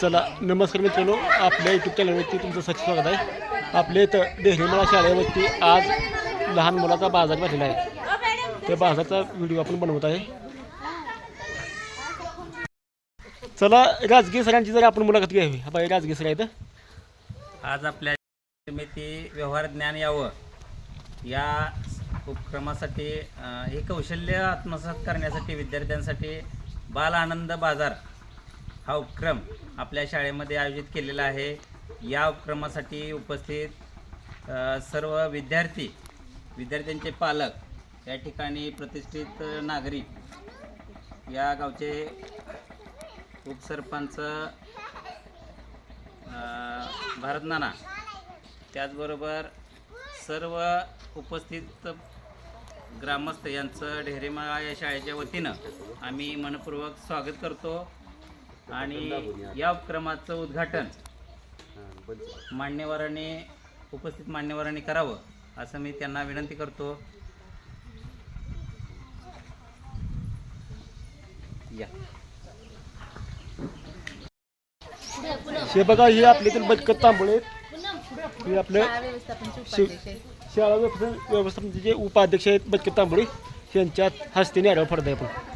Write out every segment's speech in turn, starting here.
चला नमस्कार मित्रांनो, आपल्या यूट्यूब चॅनलवरती तुमचं सच्चे स्वागत आहे। आपल्या इथं डेहरीमाळा शाळेवरती आज लहान मुलाचा बाजार भरलेला आहे। त्या बाजाराचा व्हिडिओ आपण बनवत आहे। चला राजगीर सरांची जर आपण मुलाखत घ्यावी। हा बाई राजगीर सर आहेत। आज आपल्या निर्मिती व्यवहार ज्ञान यावं या उपक्रमासाठी हे कौशल्य आत्मसात करण्यासाठी विद्यार्थ्यांसाठी बाल आनंद बाजार हा उपक्रम आपल्या शाळेमध्ये आयोजित केलेला आहे। या उपक्रमासाठी उपस्थित सर्व विद्यार्थ्यांचे पालक, या ठिकाणी प्रतिष्ठित नागरिक, या गावचे उपसरपंच भारत नाना, त्याचबरोबर सर्व उपस्थित ग्रामस्थ यांचं डेहरीमाळा या शाळेच्या वतीनं आम्ही मनपूर्वक स्वागत करतो। आणि या उपक्रमाचं उद्घाटन उपस्थित मान्यवरांनी करावं असं मी त्यांना विनंती करतो। या हे बघा, हे आपल्यातील बचकत तांबोळे, हे आपल्या शाळा व्यवस्थापनाचे जे उपाध्यक्ष आहेत बचकत तांबोळे, यांच्यात हस्ते न्यायाला फडत आहे आपण।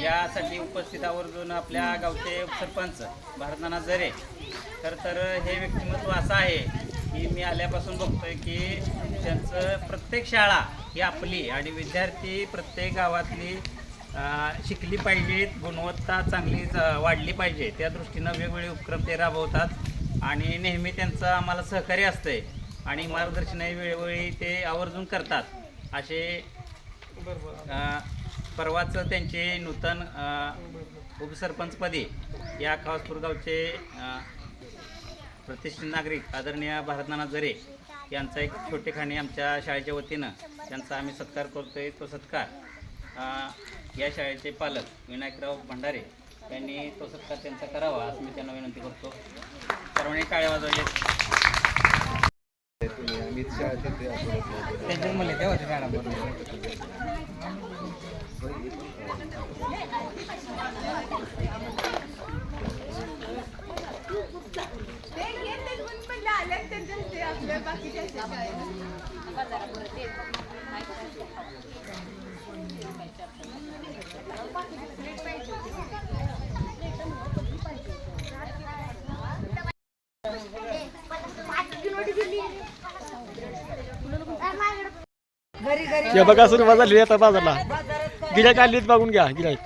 यासाठी उपस्थित आवर्जून आपल्या गावचे सरपंच भारत नाना जरे, तर हे व्यक्तिमत्व असं आहे की मी आल्यापासून बघतोय की त्यांचं प्रत्येक शाळा ही आपली आणि विद्यार्थी प्रत्येक गावातली शिकली पाहिजेत, गुणवत्ता चांगली वाढली पाहिजे, त्या दृष्टीनं वेगवेगळे उपक्रम ते राबवतात आणि नेहमी त्यांचं आम्हाला सहकार्य असतंय आणि मार्गदर्शनही वेळोवेळी ते आवर्जून करतात। असे परवाच त्यांचे नूतन उपसरपंचपदी या खावासपूर गावचे प्रतिष्ठित नागरिक आदरणीय भारत नाना जरे यांचा एक छोटेखानी आमच्या शाळेच्या वतीनं त्यांचा आम्ही सत्कार करतोय। तो सत्कार या शाळेचे पालक विनायकराव भंडारे यांनी तो सत्कार त्यांचा करावा असं मी त्यांना विनंती करतो। सर्वांनी टाळ्या वाजवल्या। त्यांच्या मुले तेव्हा ते मॅडम हे बघा सुरुवात झाली आता बाजारला। गिऱ्हाईक आलीत, बघून घ्या गिऱ्हाईक।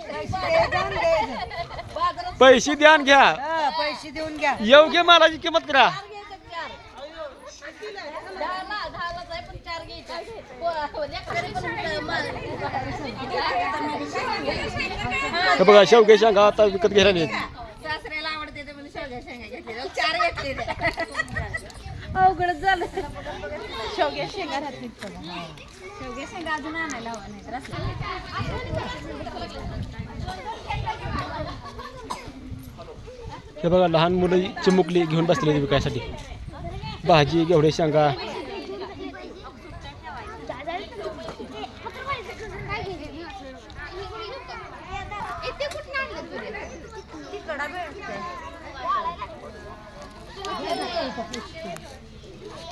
पैसे द्या आणि घ्या, पैसे देऊन घ्या, योग्य मालाची किंमत करा। हे बघा शेवगे शेंगा आता विकत घ्यायला नाहीत। सासऱ्याला आवडते ते म्हणजे शेवग्या शेंगा घेतले, 4 घेतले। अवघडच झालं। शेवग्या शेंगा राहतील, शेवग्या शेंगा अजून आणायला हवा नाही तर असं। हे बघा लहान मुलं चिमुकली घेऊन बसलेली विकायसाठी भाजी घेवडे शेंगा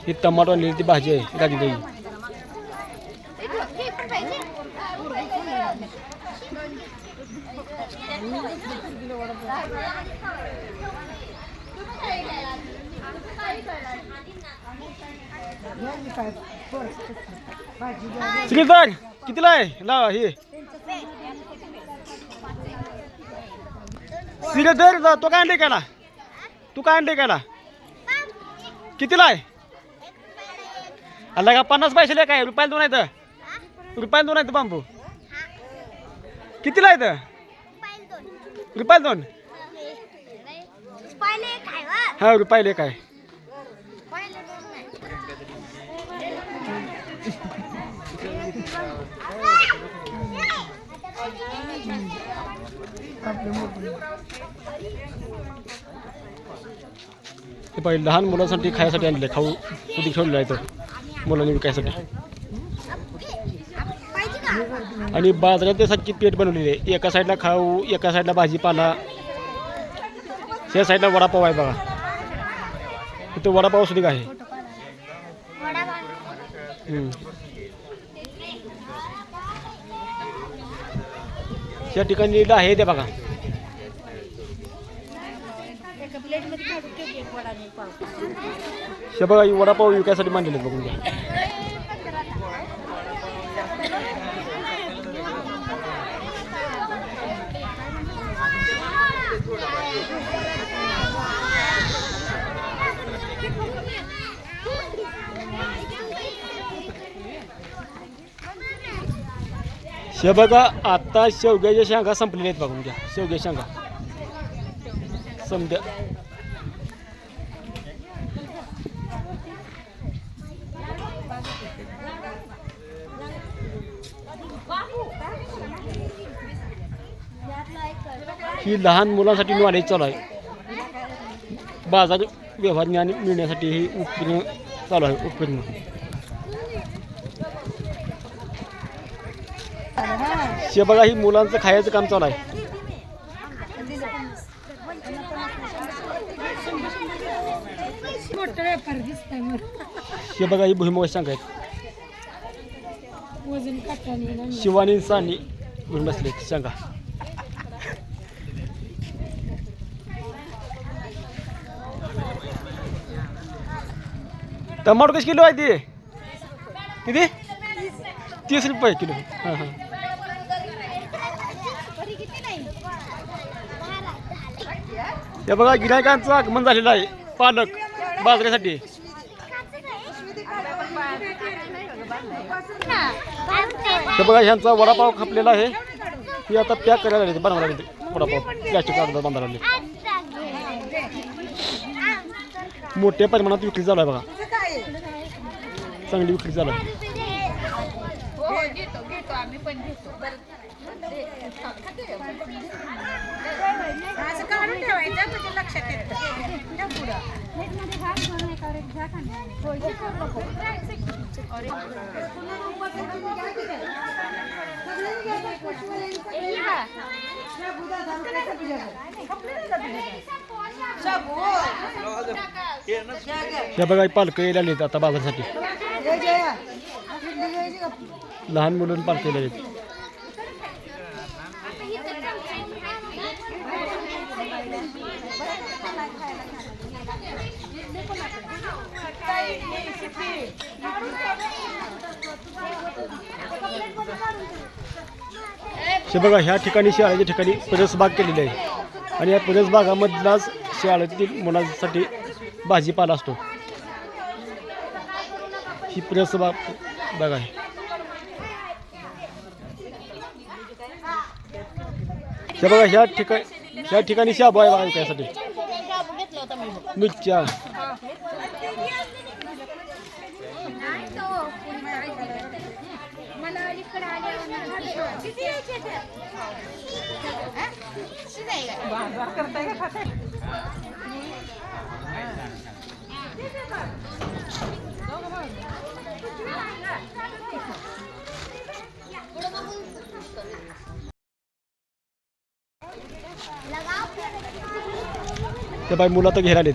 ही टमाटो आणलेली ती भाजी आहे राजूताई. श्रीधर कितीला आहे लावा हे श्रीधर तो काय आणले कायला तू काय आणले कायला कितीला आहे अल्ला का 50 पैसे काय रुपयाला 2 आहेत रुपयाला 2 आहेत बांबू कितीला आहेत रुपयाला 2 हा रुपयाला एक आहे. ते पाहिजे लहान मुलांसाठी खायसाठी आणले खाऊ कुठे ठेवलेलं आहे तर मुलांनी विकायसाठी. आणि बाजारात त्यासाठी पेट बनवलेली आहे. एका साईडला खाऊ एका साईडला भाजीपाला त्या साईडला वडापाव आहे बघा. इथे वडापाव सुद्धा आहे. त्या ठिकाणी आहे ते बघा. हे बघा वडापाव विकायसाठी मांडलेले बघून घ्या. हे बघा आता शेवग्याच्या शेंगा संपलेल्या आहेत बघून घ्या. शेवग्याच्या शेंगा समद्या ही लहान मुलांसाठी नॉलेज चालू आहे. बाजार व्यवहार ज्ञान मिळण्यासाठी ही उपक्रम चालू आहे. उपक्रम हे बघा ही मुलांचं खायचं काम चालू आहे. हे बघा ही भुईमुगाची शेंगा आहेत. शिवानी सानी घेऊन बसले शेंगा. टमाटो कशी किलो आहे ती किती 30 रुपये किलो. हां हां हे बघा गिरायकांचं आगमन झालेलं आहे. पालक बाजारासाठी हे बघा ह्यांचा वडापाव खपलेला आहे. ही आता पॅक करायला लागले बनवायला लागले वडापाव प्लॅस्टिक कागदात बांधायला लागले. मोठ्या परिमाणात विक्री चालू आहे बघा. चांगली विक्री चालू आहे. हे बघा पालक यायला आता बाजारासाठी. लहान मुलं पालक यायला येत. हे बघा ह्या ठिकाणी शाळेच्या ठिकाणी परसबाग केलेली आहे. आणि या परसबागामधलाच शाळेतील मुलांसाठी भाजीपाला असतो. ही परसबाग बाग आहे. हे बघा ह्या ठिकाणी शाबू आहे बघा विकायसाठी. मिरच्या ते बाई मुलं तर घ्यायला आलेत.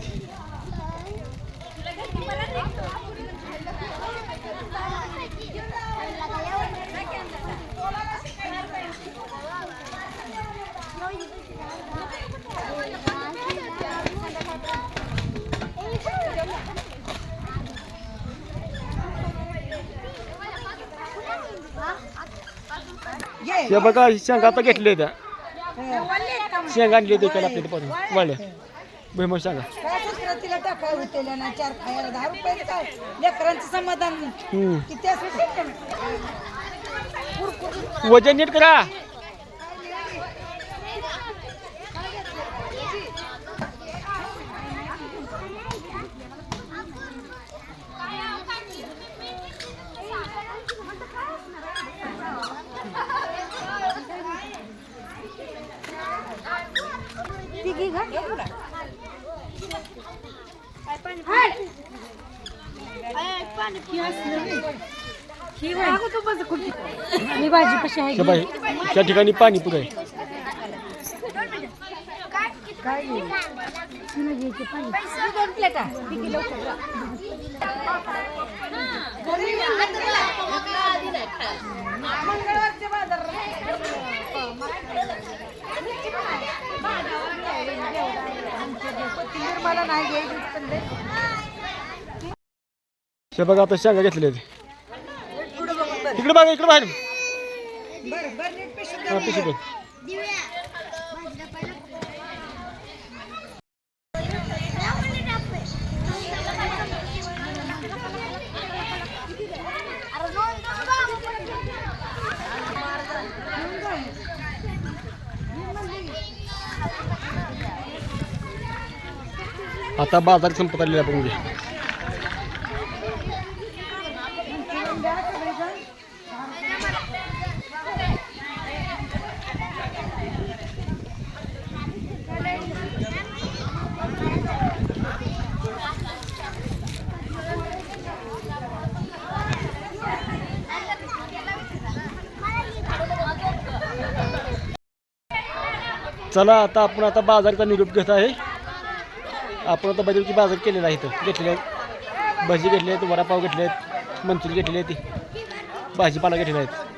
हे बघा शेंगा आता घेतले त्या शेंगा आणले ते आपल्या इथे पासून वाढल्या भुईमुग शेंगा तिला टाकाय होते ना 4 खायला 10 रुपये काय लेकरांचं समाधान किती असं वजन नीट करा. मी भाजी कशी आहे हे बाई त्या ठिकाणी पाणीपुरी आहे. काय दोन प्लेटा मंगळवारचे बाजार मला नाही घ्यायची. हे बघा आता शेंगा घेतले इकडे बघा इकडे बाहेर हा, पिशवी दे. आता बाजार संपत आलेला बघून घ्या. चला आता आपण आता बाजारचा निरोप घेत आहे. आपण आता बजेटची बाजार केलेला आहे इथं घेतलेले आहेत भजी घेतले आहेत वडापाव घेतले आहेत मंचुरी घेतलेली आहेत भाजीपाला घेतलेला आहेत.